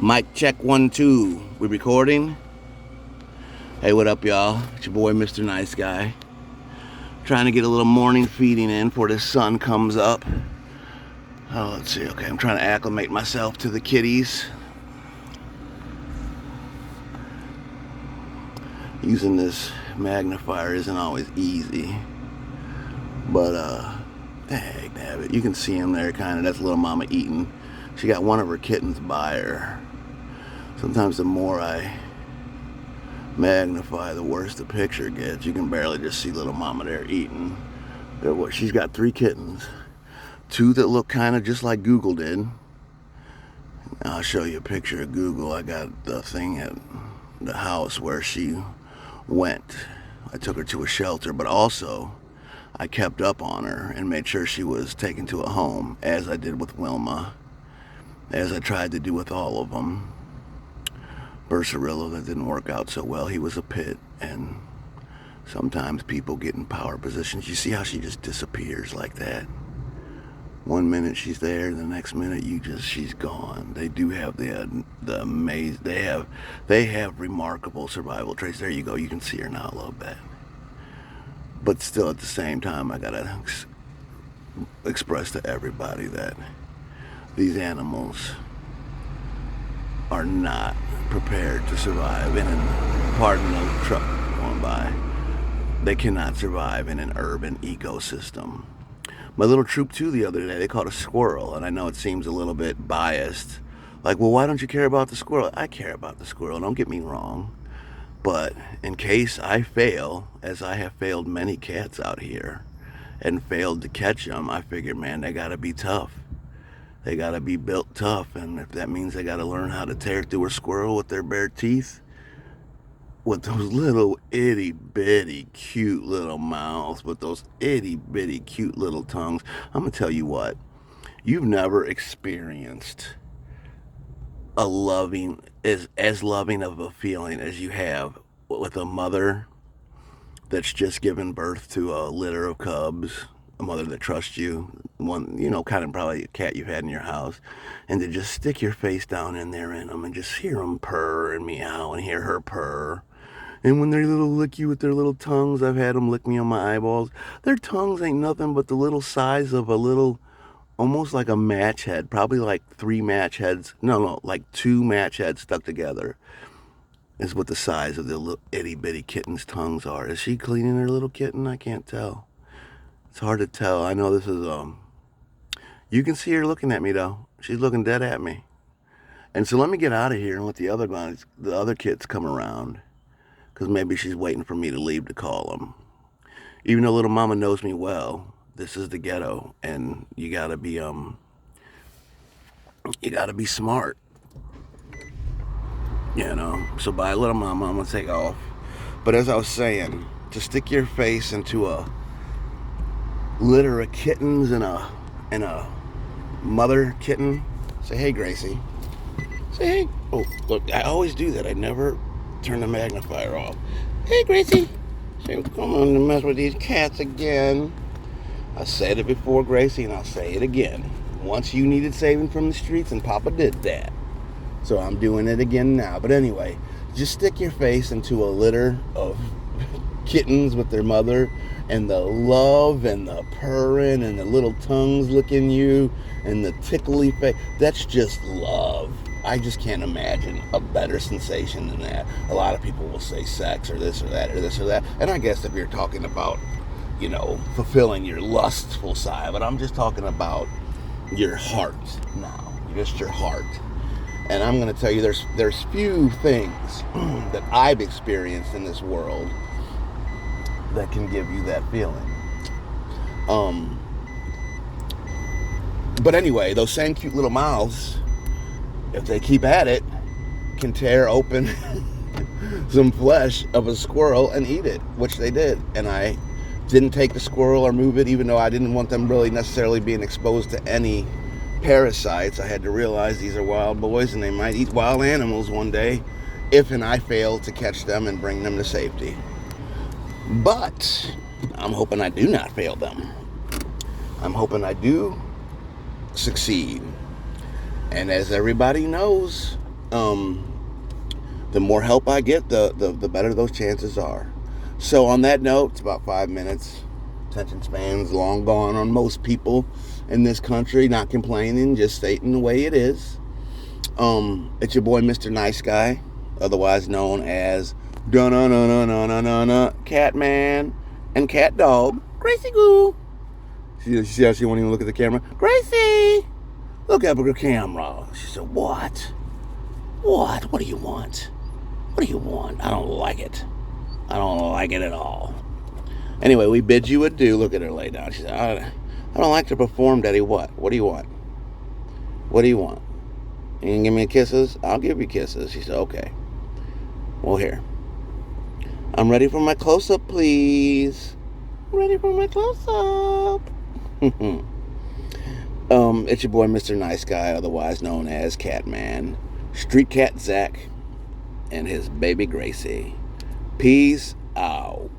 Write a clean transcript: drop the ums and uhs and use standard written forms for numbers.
Mic check 1 2. We recording? Hey, what up, y'all? It's your boy, Mr. Nice Guy. Trying to get a little morning feeding in before the sun comes up. Oh, let's see. Okay, I'm trying to acclimate myself to the kitties. Using this magnifier isn't always easy, but dang nabbit, you can see him there kind of. That's lil'mamma eating. She got one of her kittens by her. Sometimes the more I magnify, the worse the picture gets. You can barely just see lil'mamma there eating. She's got 3 kittens, 2 that look kind of just like Google did. I'll show you a picture of Google. I got the thing at the house where she went. I took her to a shelter, but also I kept up on her and made sure she was taken to a home, as I did with Wilma, as I tried to do with all of them. Bursarillo, that didn't work out so well. He was a pit, and sometimes people get in power positions. You see how she just disappears like that? One minute she's there, the next minute she's gone. They do have the they have remarkable survival traits. There you go. You can see her now a little bit. But still, at the same time, I gotta express to everybody that these animals are not prepared to survive pardon the truck going by. They cannot survive in an urban ecosystem. My little troop 2 the other day, they caught a squirrel, and I know it seems a little bit biased. Like, well, why don't you care about the squirrel? I care about the squirrel, don't get me wrong. But in case I fail, as I have failed many cats out here, and failed to catch them, I figured, man, they gotta be tough. They gotta be built tough, and if that means they gotta learn how to tear through a squirrel with their bare teeth, with those little itty bitty cute little mouths, with those itty bitty cute little tongues, I'm gonna tell you what, you've never experienced a loving, as loving of a feeling as you have with a mother that's just given birth to a litter of cubs, a mother that trusts you, one, kind of probably a cat you've had in your house, and to just stick your face down in there in them and just hear them purr and meow and hear her purr. And when they little lick you with their little tongues, I've had them lick me on my eyeballs. Their tongues ain't nothing but the little size of a little, almost like a match head, probably like 3 match heads. No, like 2 match heads stuck together is what the size of the little itty bitty kitten's tongues are. Is she cleaning her little kitten? I can't tell. It's hard to tell. I know this is, you can see her looking at me though. She's looking dead at me. And so let me get out of here and let the other kids come around. Because maybe she's waiting for me to leave to call them. Even though lil'mamma knows me well, this is the ghetto, and you gotta be smart, So bye, lil'mamma. I'm gonna take off. But as I was saying, to stick your face into a litter of kittens and a mother kitten, say, hey, Gracie. Say, hey. Oh, look, I always do that. I never turn the magnifier off. Hey, Gracie. Say what's going on to mess with these cats again. I said it before, Gracie, and I'll say it again. Once you needed saving from the streets, and Papa did that. So I'm doing it again now. But anyway, just stick your face into a litter of kittens with their mother, and the love and the purring and the little tongues licking you and the tickly face. That's just love. I just can't imagine a better sensation than that. A lot of people will say sex or this or that or this or that. And I guess if you're talking about, fulfilling your lustful side, but I'm just talking about your heart now. Just your heart. And I'm going to tell you, there's few things that I've experienced in this world that can give you that feeling. But anyway, those same cute little mouths, if they keep at it, can tear open some flesh of a squirrel and eat it, which they did. And I didn't take the squirrel or move it, even though I didn't want them really necessarily being exposed to any parasites. I had to realize these are wild boys and they might eat wild animals one day if and I fail to catch them and bring them to safety. But I'm hoping I do not fail them. I'm hoping I do succeed. And as everybody knows, The more help I get, the better those chances are. So on that note, it's about 5 minutes. Attention span's long gone on most people in this country. Not complaining, just stating the way it is. It's your boy, Mr. Nice Guy, otherwise known as Catman and Cat Dog. Gracie Goo. See how she won't even look at the camera? Gracie! Look up at the camera. She said, what? What? What do you want? What do you want? I don't like it. I don't like it at all. Anyway, we bid you adieu. Look at her lay down. She said, I don't like to perform, Daddy. What? What do you want? What do you want? You can give me kisses? I'll give you kisses. She said, okay. Well, here. I'm ready for my close-up, please. Ready for my close-up. It's your boy, Mr. Nice Guy, otherwise known as Catman, Street Cat Zach, and his baby Gracie. Peace out.